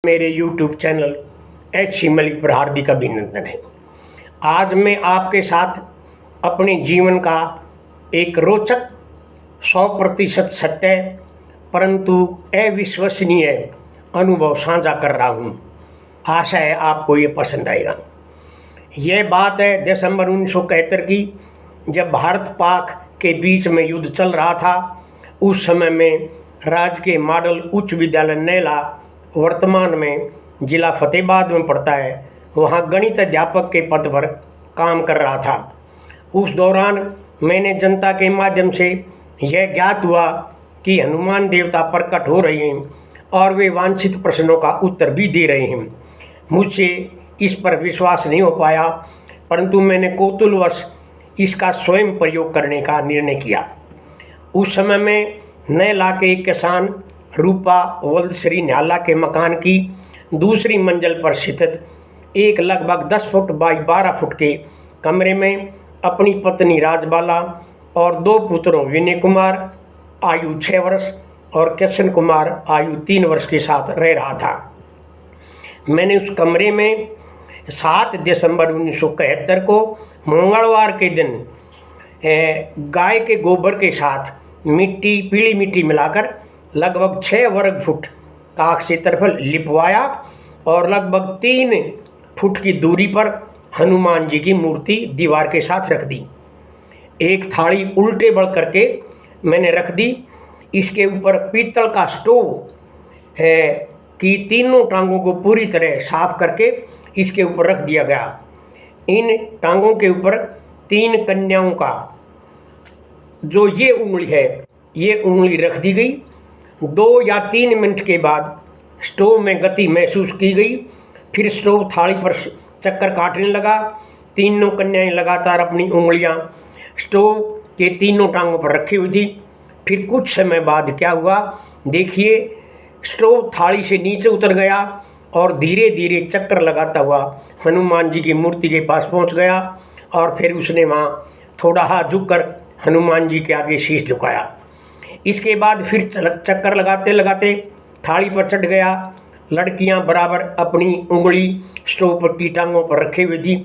मेरे YouTube channel H Malik पर हार्दिक अभिनंदन है। आज मैं आपके साथ अपने जीवन का एक रोचक 100% सत्य परंतु अविश्वसनीय अनुभव साझा कर रहा हूँ। आशा है आपको ये पसंद आएगा। यह बात है दिसंबर 1971 की, जब भारत पाक के बीच में युद्ध चल रहा था। उस समय में राजकीय मॉडल उच्च विद्यालय नैला, वर्तमान में जिला फतेहाबाद में पड़ता है, वहाँ गणित अध्यापक के पद पर काम कर रहा था। उस दौरान मैंने जनता के माध्यम से यह ज्ञात हुआ कि हनुमान देवता प्रकट हो रहे हैं और वे वांछित प्रश्नों का उत्तर भी दे रहे हैं। मुझसे इस पर विश्वास नहीं हो पाया, परंतु मैंने कौतूहलवश इसका स्वयं प्रयोग करने का निर्णय किया। उस समय में नैला के एक किसान रूपा वल्द श्री न्याला के मकान की दूसरी मंजिल पर स्थित एक लगभग 10 फुट बाई 12 फुट के कमरे में अपनी पत्नी राजबाला और 2 पुत्रों विनय कुमार आयु 6 वर्ष और कृष्ण कुमार आयु 3 वर्ष के साथ रह रहा था। मैंने उस कमरे में 7 दिसंबर 1971 को मंगलवार के दिन गाय के गोबर के साथ पीली मिट्टी मिलाकर लगभग 6 वर्ग फुट का क्षेत्रफल लिपवाया और लगभग 3 फुट की दूरी पर हनुमान जी की मूर्ति दीवार के साथ रख दी। एक थाली उल्टे बढ़ करके मैंने रख दी। इसके ऊपर पीतल का स्टोव की तीनों टांगों को पूरी तरह साफ करके इसके ऊपर रख दिया गया। इन टांगों के ऊपर 3 कन्याओं का जो ये उंगली है, ये उंगली रख दी गई। 2 या 3 मिनट के बाद स्टोव में गति महसूस की गई। फिर स्टोव थाली पर चक्कर काटने लगा। तीनों कन्याएं लगातार अपनी उंगलियां स्टोव के तीनों टांगों पर रखी हुई थी। फिर कुछ समय बाद क्या हुआ, देखिए, स्टोव थाली से नीचे उतर गया और धीरे धीरे चक्कर लगाता हुआ हनुमान जी की मूर्ति के पास पहुंच गया और फिर उसने वहाँ थोड़ा हाथ झुककर हनुमान जी के आगे शीश झुकाया। इसके बाद फिर चक्कर लगाते लगाते थाली पर चढ़ गया। लड़कियां बराबर अपनी उंगली स्टोव पर की टांगों पर रखे हुए थी।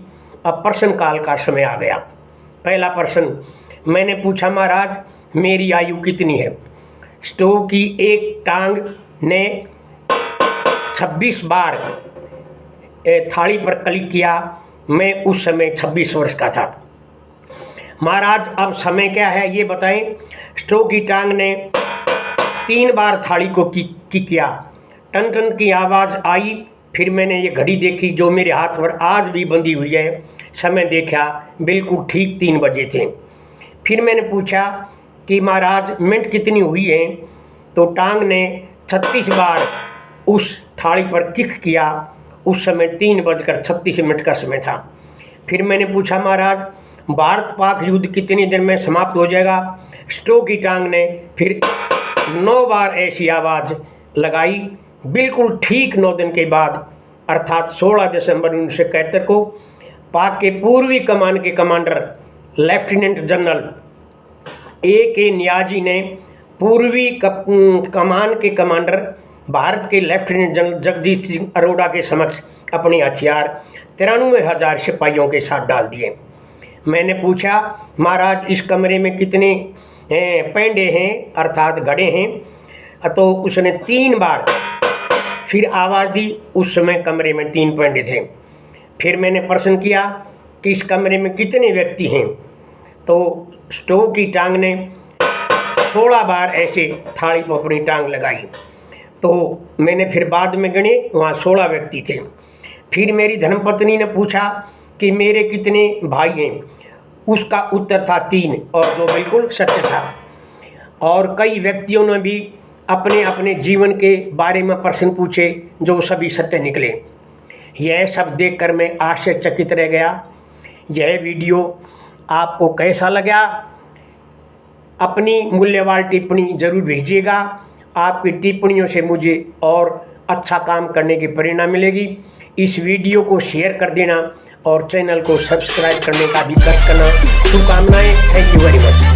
अब प्रश्न काल का समय आ गया। पहला प्रश्न मैंने पूछा, महाराज मेरी आयु कितनी है? स्टोव की एक टांग ने 26 बार थाली पर क्लिक किया। मैं उस समय 26 वर्ष का था। महाराज अब समय क्या है ये बताएं। स्टोव की टांग ने 3 बार थाली को किया। टन टन की आवाज़ आई। फिर मैंने ये घड़ी देखी जो मेरे हाथ पर आज भी बंधी हुई है। समय देखा, बिल्कुल ठीक 3 बजे थे। फिर मैंने पूछा कि महाराज मिनट कितनी हुई है? तो टांग ने 36 बार उस थाली पर किक किया। उस समय 3:36 का समय था। फिर मैंने पूछा, महाराज भारत पाक युद्ध कितनी देर में समाप्त हो जाएगा? स्टोव की टांग ने फिर 9 बार ऐसी आवाज़ लगाई। बिल्कुल ठीक 9 दिन के बाद अर्थात 16 दिसंबर 1971 को पाक के पूर्वी कमान के commander lieutenant general A.K. Niazi ने पूर्वी कमान के कमांडर भारत के लेफ्टिनेंट जनरल जगजीत सिंह अरोड़ा के समक्ष अपने हथियार 93,000 सिपाहियों के साथ डाल दिए। मैंने पूछा, महाराज इस कमरे में कितने पैंडे हैं अर्थात घड़े हैं? तो उसने 3 बार फिर आवाज़ दी। उस समय कमरे में 3 पैंडे थे। फिर मैंने प्रश्न किया कि इस कमरे में कितने व्यक्ति हैं? तो स्टोव की टांग ने 16 बार ऐसे थाली पर अपनी टांग लगाई। तो मैंने फिर बाद में गणे, वहाँ 16 व्यक्ति थे। फिर मेरी धर्मपत्नी ने पूछा कि मेरे कितने भाई हैं? उसका उत्तर था 3, और जो बिल्कुल सत्य था। और कई व्यक्तियों ने भी अपने अपने जीवन के बारे में प्रश्न पूछे जो सभी सत्य निकले। यह सब देखकर मैं आश्चर्यचकित रह गया। यह वीडियो आपको कैसा लगा? अपनी मूल्यवान टिप्पणी जरूर भेजिएगा। आपकी टिप्पणियों से मुझे और अच्छा काम करने की प्रेरणा मिलेगी। इस वीडियो को शेयर कर देना और चैनल को सब्सक्राइब करने का भी कष्ट करना। शुभकामनाएं। Thank you very much.